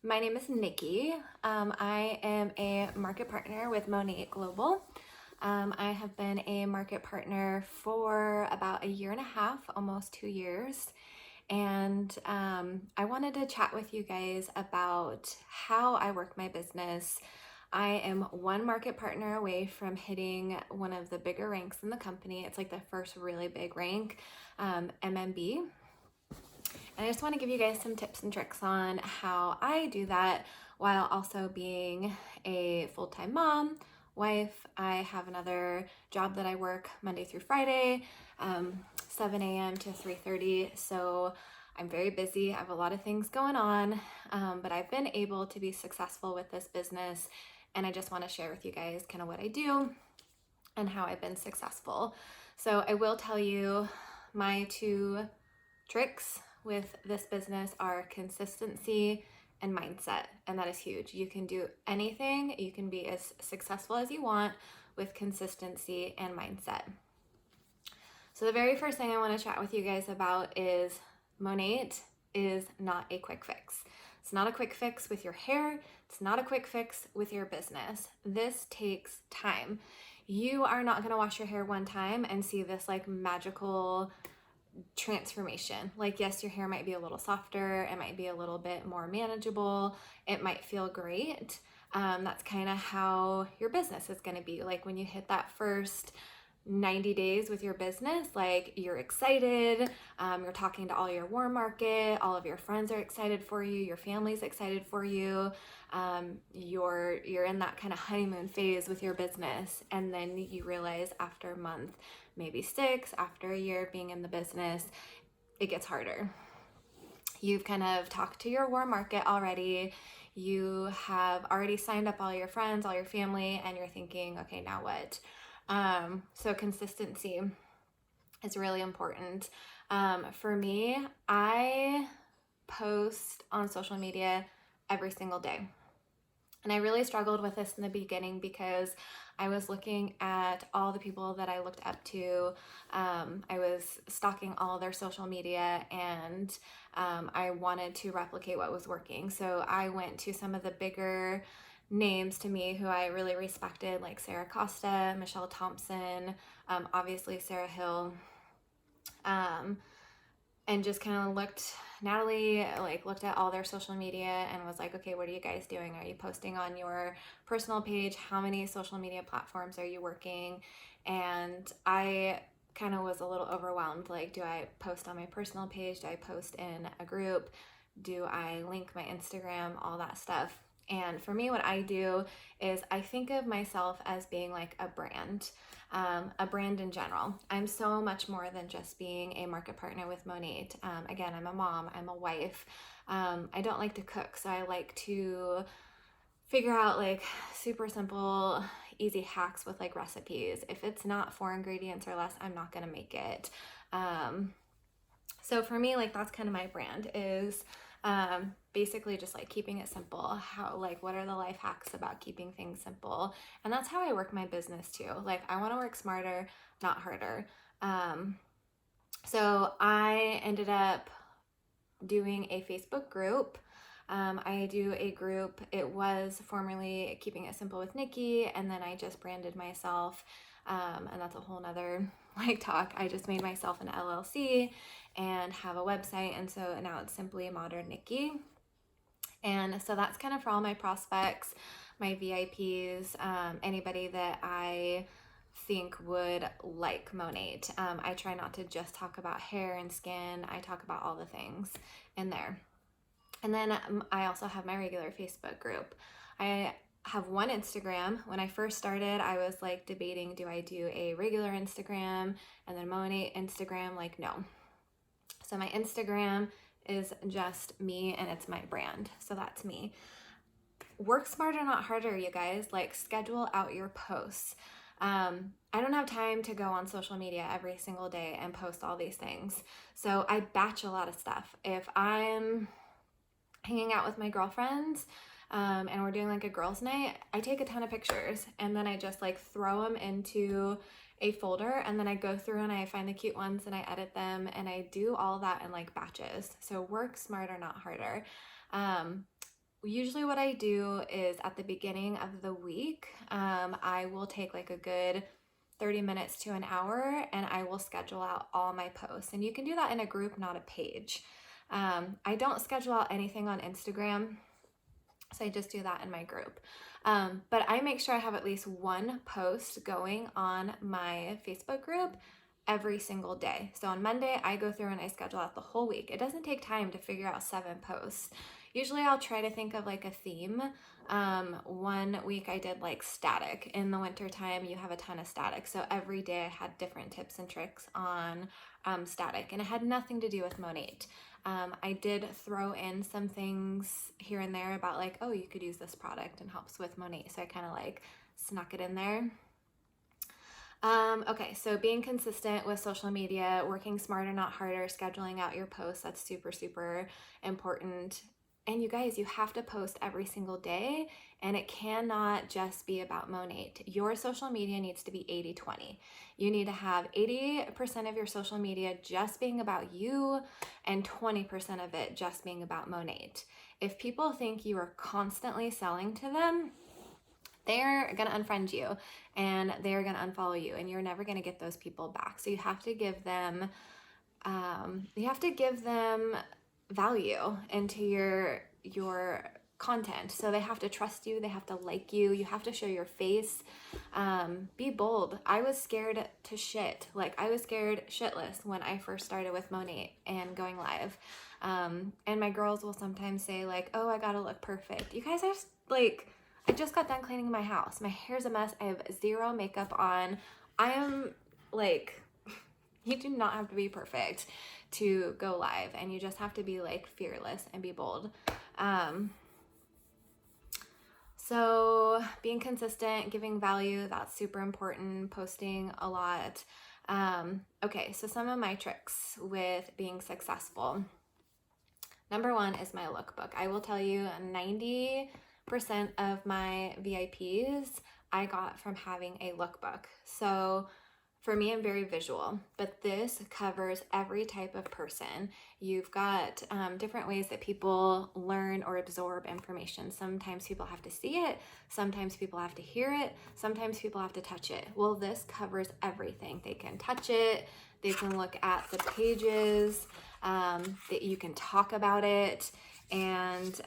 My name is Nikki. I am a market partner with Monate Global. I have been a market partner for about a year and a half, almost 2 years. And I wanted to chat with you guys about how I work my business. I am one market partner away from hitting one of the bigger ranks in the company. It's like the first really big rank, MMB. And I just want to give you guys some tips and tricks on how I do that while also being a full-time mom, wife. I have another job that I work Monday through Friday, 7 a.m. to 3:30. So I'm very busy. I have a lot of things going on, but I've been able to be successful with this business. And I just want to share with you guys kind of what I do and how I've been successful. So I will tell you my two tricks with this business are consistency and mindset, and that is huge. You can do anything, you can be as successful as you want with consistency and mindset. So the very first thing I want to chat with you guys about is Monate is not a quick fix. It's not a quick fix with your hair. It's not a quick fix with your business. This takes time. You are not going to wash your hair one time and see this like magical transformation. Like, yes, your hair might be a little softer, it might be a little bit more manageable, it might feel great. That's kind of how your business is going to be. Like, when you hit that first 90 days with your business, like, you're excited, you're talking to all your warm market, all of your friends are excited for you, your family's excited for you. You're in that kind of honeymoon phase with your business, and then you realize after a month, maybe 6, after a year of being in the business, it gets harder. You've kind of talked to your warm market already. You have already signed up all your friends, all your family, and you're thinking, okay, now what? So consistency is really important. For me, I post on social media every single day. And I really struggled with this in the beginning because I was looking at all the people that I looked up to. I was stalking all their social media, and I wanted to replicate what was working. So I went to some of the bigger names to me who I really respected, like Sarah Costa, Michelle Thompson, obviously Sarah Hill, and just kind of Natalie looked at all their social media and was like, okay, what are you guys doing? Are you posting on your personal page? How many social media platforms are you working? And I kind of was a little overwhelmed. Like, do I post on my personal page? Do I post in a group? Do I link my Instagram? All that stuff. And for me, what I do is I think of myself as being like a brand in general. I'm so much more than just being a market partner with Monate. Again, I'm a mom, I'm a wife. I don't like to cook, so I like to figure out like super simple, easy hacks with like recipes. If it's not 4 ingredients or less, I'm not gonna make it. So for me, like, that's kind of my brand is basically just like keeping it simple. How, like, what are the life hacks about keeping things simple? And that's how I work my business too. Like, I want to work smarter, not harder. So I ended up doing a Facebook group. I do a group. It was formerly Keeping It Simple with Nikki, and then I just branded myself, and that's a whole nother like talk. I just made myself an LLC and have a website, and so now it's simply Modern Nikki. And so that's kind of for all my prospects, my VIPs, anybody that I think would like Monate. I try not to just talk about hair and skin. I talk about all the things in there. And then I also have my regular Facebook group. I have one Instagram. When I first started, I was like debating, do I do a regular Instagram and then Monate Instagram? Like, no. So my Instagram is just me and it's my brand. So that's me. Work smarter, not harder, you guys. Like, schedule out your posts. I don't have time to go on social media every single day and post all these things. So I batch a lot of stuff. If I'm hanging out with my girlfriends and we're doing like a girls' night, I take a ton of pictures and then I just like throw them into a folder, and then I go through and I find the cute ones and I edit them, and I do all that in like batches. So work smarter, not harder. usually what I do is at the beginning of the week, I will take like a good 30 minutes to an hour and I will schedule out all my posts. And you can do that in a group, not a page. I don't schedule out anything on Instagram, so I just do that in my group. But I make sure I have at least one post going on my Facebook group every single day. So on Monday, I go through and I schedule out the whole week. It doesn't take time to figure out 7 posts. Usually I'll try to think of like a theme. One week I did like static. In the wintertime, you have a ton of static. So every day I had different tips and tricks on static, and it had nothing to do with Monat. I did throw in some things here and there about like, oh, you could use this product and helps with Monat. So I kind of like snuck it in there. Okay, so being consistent with social media, working smarter, not harder, scheduling out your posts, that's super, super important. And you guys, you have to post every single day, and it cannot just be about Monat. Your social media needs to be 80-20. You need to have 80% of your social media just being about you and 20% of it just being about Monat. If people think you are constantly selling to them, they're going to unfriend you and they're going to unfollow you, and you're never going to get those people back. So you have to give them value into your content. So they have to trust you, they have to like you, you have to show your face. Be bold. I was scared to shit. Like I was scared shitless when I first started with Monat and going live. And my girls will sometimes say like, oh, I gotta look perfect. You guys are like, I just got done cleaning my house. My hair's a mess. I have zero makeup on. I am like, you do not have to be perfect to go live, and you just have to be like fearless and be bold. So being consistent, giving value, that's super important, posting a lot. Okay, so some of my tricks with being successful. Number 1 is my lookbook. I will tell you 90% of my VIPs I got from having a lookbook. So for me, I'm very visual, but this covers every type of person. You've got different ways that people learn or absorb information. Sometimes people have to see it, sometimes people have to hear it, sometimes people have to touch it. Well, this covers everything. They can touch it, they can look at the pages, that you can talk about it, and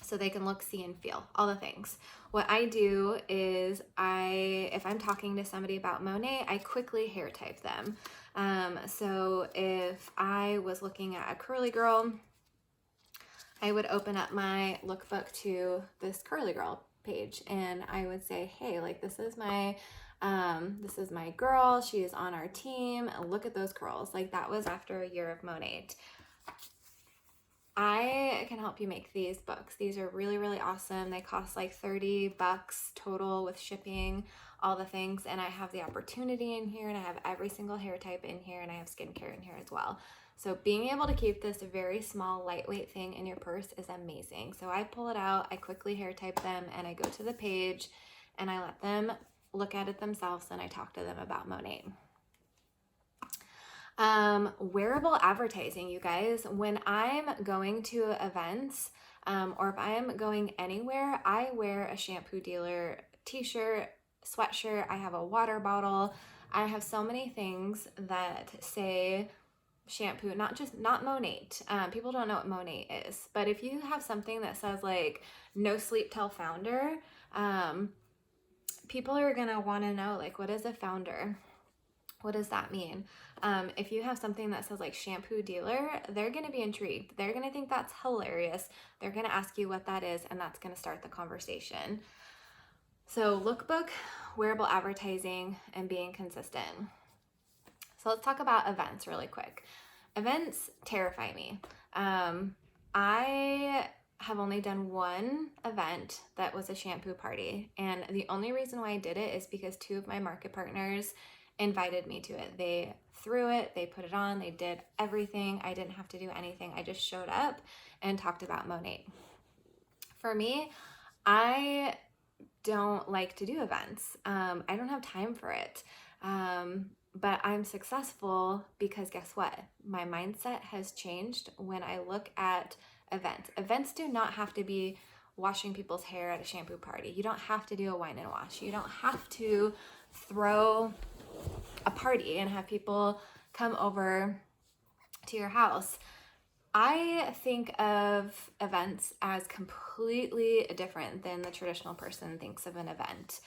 so they can look, see, and feel, all the things. What I do is if I'm talking to somebody about Monat, I quickly hair type them. So if I was looking at a curly girl, I would open up my lookbook to this curly girl page, and I would say, hey, like this is my girl, she is on our team, look at those curls. Like that was after a year of Monat. I can help you make these books. These are really, really awesome. They cost like $30 total with shipping, all the things. And I have the opportunity in here, and I have every single hair type in here, and I have skincare in here as well. So being able to keep this very small, lightweight thing in your purse is amazing. So I pull it out, I quickly hair type them, and I go to the page and I let them look at it themselves, and I talk to them about Monat. Wearable advertising, you guys. When I'm going to events, or if I'm going anywhere, I wear a shampoo dealer t-shirt, sweatshirt, I have a water bottle. I have so many things that say shampoo, not Monat. People don't know what Monat is, but if you have something that says like No Sleep Till Founder, people are gonna want to know like, what is a founder? What does that mean? If you have something that says like shampoo dealer, they're going to be intrigued. They're going to think that's hilarious. They're going to ask you what that is, and that's going to start the conversation. So lookbook, wearable advertising, and being consistent. So let's talk about events really quick. Events terrify me. I have only done one event that was a shampoo party, and the only reason why I did it is because 2 of my market partners invited me to it. They threw it, they put it on, they did everything. I didn't have to do anything. I just showed up and talked about Monat. For me, I don't like to do events. I don't have time for it. But I'm successful because guess what? My mindset has changed when I look at events. Events do not have to be washing people's hair at a shampoo party. You don't have to do a wine and wash. You don't have to throw a party and have people come over to your house. I think of events as completely different than the traditional person thinks of an event.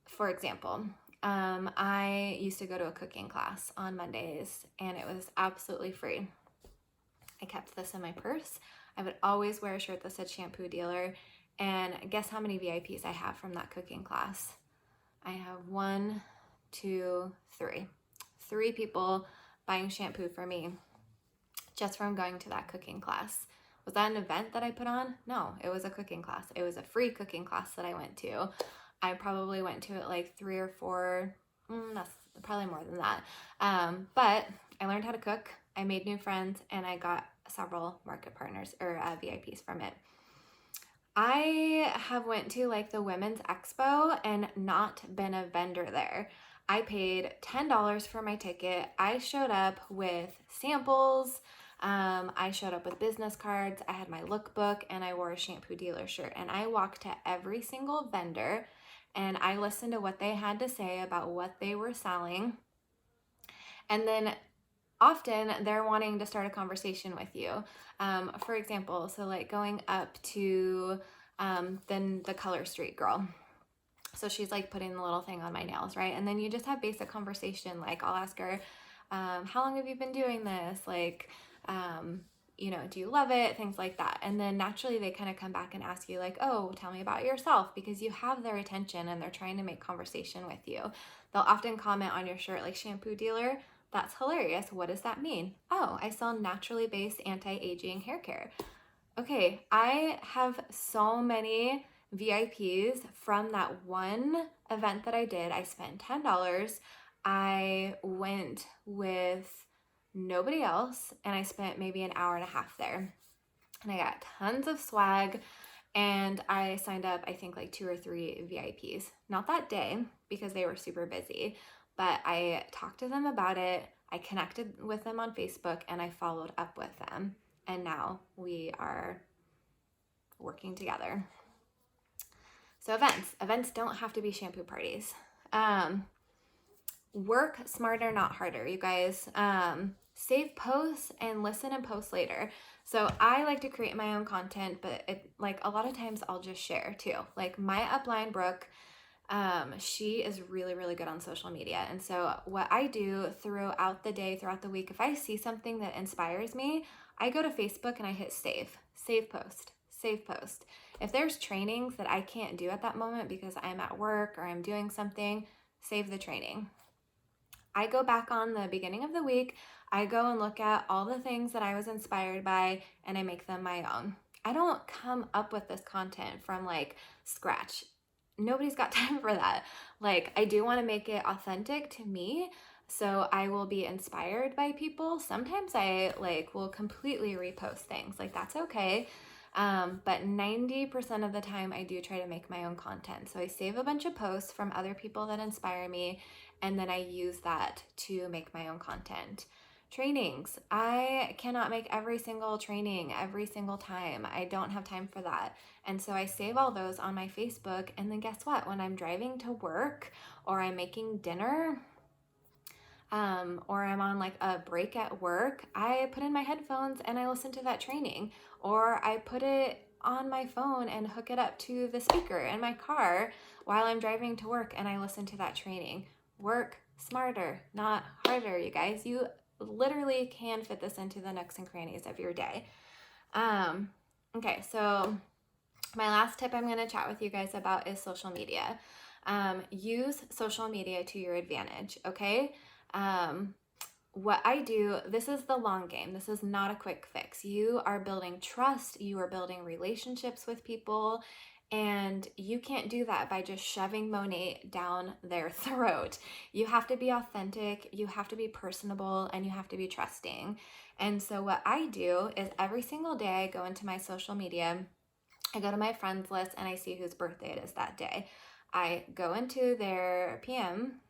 For example, I used to go to a cooking class on Mondays, and it was absolutely free. I kept this in my purse. I would always wear a shirt that said shampoo dealer. And guess how many VIPs I have from that cooking class? I have 1, 2, 3. 3 people buying shampoo for me just from going to that cooking class. Was that an event that I put on? No, it was a cooking class. It was a free cooking class that I went to. I probably went to it like 3 or 4, that's probably more than that. But I learned how to cook. I made new friends, and I got several market partners or VIPs from it. I have went to like the Women's Expo and not been a vendor there. I paid $10 for my ticket. I showed up with samples. I showed up with business cards. I had my lookbook, and I wore a shampoo dealer shirt. And I walked to every single vendor, and I listened to what they had to say about what they were selling. And then often they're wanting to start a conversation with you. For example, so like going up to then the Color Street girl. So she's like putting the little thing on my nails, right? And then you just have basic conversation. Like I'll ask her, how long have you been doing this? Like, do you love it? Things like that. And then naturally they kind of come back and ask you like, oh, tell me about yourself, because you have their attention and they're trying to make conversation with you. They'll often comment on your shirt like shampoo dealer. That's hilarious. What does that mean? Oh, I sell naturally based anti-aging hair care. Okay, I have so many VIPs from that one event that I did. I spent $10. I went with nobody else, and I spent maybe an hour and a half there. And I got tons of swag, and I signed up, I think, like 2 or 3 VIPs. Not that day because they were super busy, but I talked to them about it. I connected with them on Facebook, and I followed up with them. And now we are working together. So events don't have to be shampoo parties. Work smarter, not harder, you guys. Save posts and listen and post later. So I like to create my own content, but like a lot of times I'll just share too. Like my upline, Brooke, she is really, really good on social media. And so what I do throughout the day, throughout the week, if I see something that inspires me, I go to Facebook and I hit save post. If there's trainings that I can't do at that moment because I'm at work or I'm doing something, save the training. I go back on the beginning of the week, I go and look at all the things that I was inspired by, and I make them my own. I don't come up with this content from like scratch. Nobody's got time for that. Like, I do want to make it authentic to me, so I will be inspired by people. Sometimes I will completely repost things. Like, that's okay. But 90% of the time I do try to make my own content. So I save a bunch of posts from other people that inspire me, and then I use that to make my own content. Trainings. I cannot make every single training every single time. I don't have time for that. And so I save all those on my Facebook, and then guess what? When I'm driving to work or I'm making dinner, or I'm on like a break at work, I put in my headphones and I listen to that training, or I put it on my phone and hook it up to the speaker in my car while I'm driving to work, and I listen to that training. Work smarter, not harder, you guys. You literally can fit this into the nooks and crannies of your day. Okay, so my last tip I'm going to chat with you guys about is social media. Use social media to your advantage, okay? What I do, this is the long game. This is not a quick fix. You are building trust, you are building relationships with people, and you can't do that by just shoving Monat down their throat. You have to be authentic, you have to be personable, and you have to be trusting. And so what I do is every single day I go into my social media, I go to my friends list, and I see whose birthday it is that day. I go into their PM,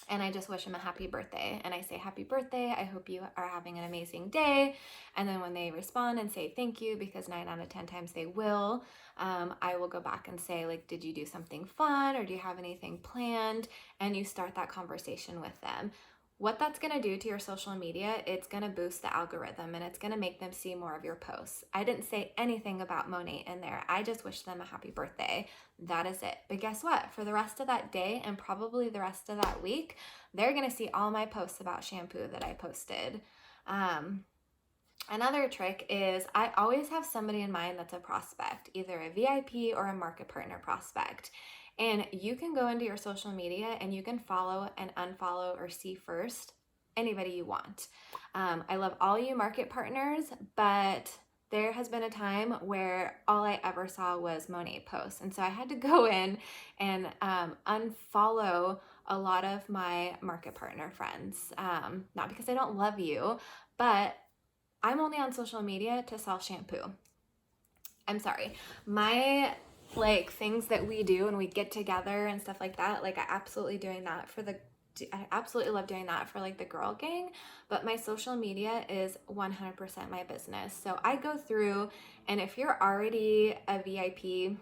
and I just wish them a happy birthday. And I say, happy birthday, I hope you are having an amazing day. And then when they respond and say thank you, because 9 out of 10 times they will, I will go back and say, like, did you do something fun, or do you have anything planned? And you start that conversation with them. What that's going to do to your social media, it's going to boost the algorithm, and it's going to make them see more of your posts. I didn't say anything about Monat in there. I just wished them a happy birthday. That is it. But guess what? For the rest of that day, and probably the rest of that week, they're going to see all my posts about shampoo that I posted. Another trick is I always have somebody in mind that's a prospect, either a VIP or a market partner prospect. And you can go into your social media and you can follow and unfollow or see first anybody you want. I love all you market partners, but there has been a time where all I ever saw was Monat posts. And so I had to go in and unfollow a lot of my market partner friends. Not because I don't love you, but I'm only on social media to sell shampoo. I'm sorry. My things that we do and we get together and stuff like that, I absolutely love doing that for the girl gang, but my social media is 100% my business. So I go through, and if you're already a VIP,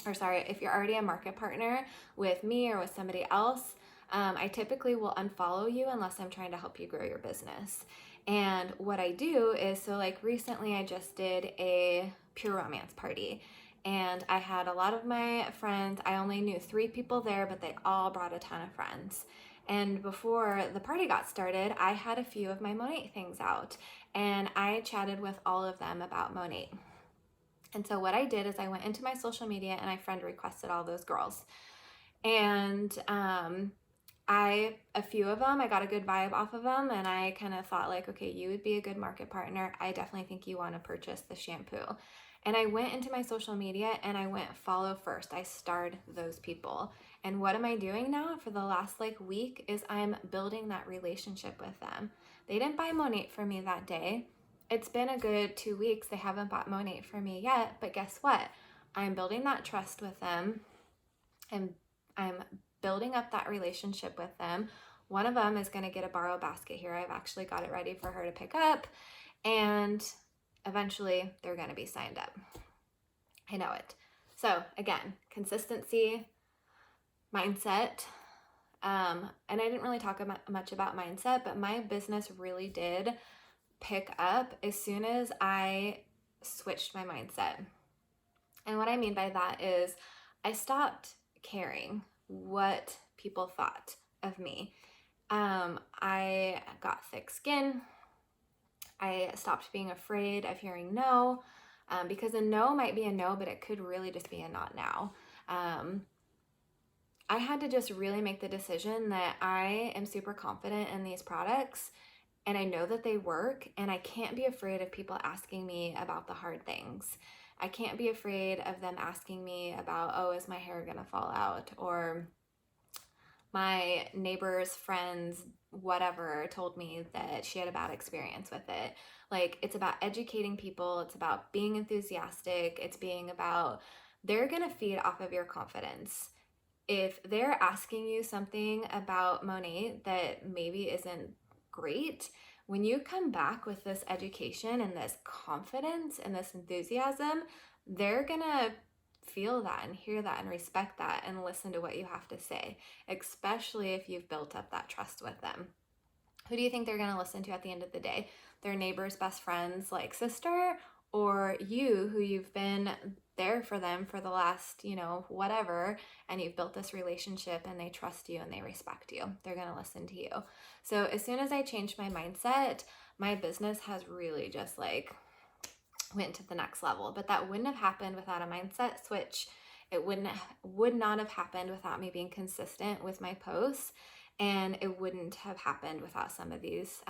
if you're already a market partner with me or with somebody else, I typically will unfollow you unless I'm trying to help you grow your business. And what I do is, recently I just did a pure romance party, and I had a lot of my friends. I only knew 3 people there, but they all brought a ton of friends. And before the party got started, I had a few of my Monat things out, and I chatted with all of them about Monat. And so what I did is I went into my social media and I friend requested all those girls. And a few of them, I got a good vibe off of them, and I kind of thought okay, you would be a good market partner. I definitely think you want to purchase the shampoo. And I went into my social media and I went follow first. I starred those people. And what am I doing now for the last week is I'm building that relationship with them. They didn't buy Monat for me that day. It's been a good 2 weeks. They haven't bought Monat for me yet, but guess what? I'm building that trust with them, and I'm building up that relationship with them. One of them is going to get a borrow basket here. I've actually got it ready for her to pick up, and eventually they're going to be signed up. I know it. So again, consistency, mindset. And I didn't really talk much about mindset, but my business really did pick up as soon as I switched my mindset. And what I mean by that is I stopped caring what people thought of me. I got thick skin. I stopped being afraid of hearing no, because a no might be a no, but it could really just be a not now. I had to just really make the decision that I am super confident in these products, and I know that they work, and I can't be afraid of people asking me about the hard things. I can't be afraid of them asking me about, oh, is my hair gonna fall out? Or my neighbor's friends, whatever, told me that she had a bad experience with it. It's about educating people. It's about being enthusiastic. It's being about, they're gonna feed off of your confidence. If they're asking you something about Monat that maybe isn't great, when you come back with this education and this confidence and this enthusiasm, they're gonna feel that and hear that and respect that and listen to what you have to say, especially if you've built up that trust with them. Who do you think they're gonna listen to at the end of the day? Their neighbor's best friend's sister, or you, who you've been there for them for the last, whatever, and you've built this relationship and they trust you and they respect you. They're going to listen to you. So as soon as I changed my mindset, my business has really just went to the next level. But that wouldn't have happened without a mindset switch. It would not have happened without me being consistent with my posts, and it wouldn't have happened without some of these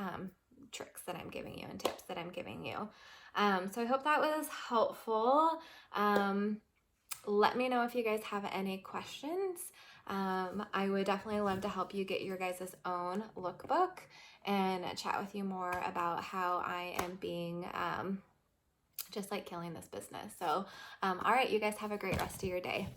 tricks that I'm giving you and tips that I'm giving you. So I hope that was helpful. Let me know if you guys have any questions. I would definitely love to help you get your guys' own lookbook and chat with you more about how I am being just killing this business. So, all right, you guys have a great rest of your day.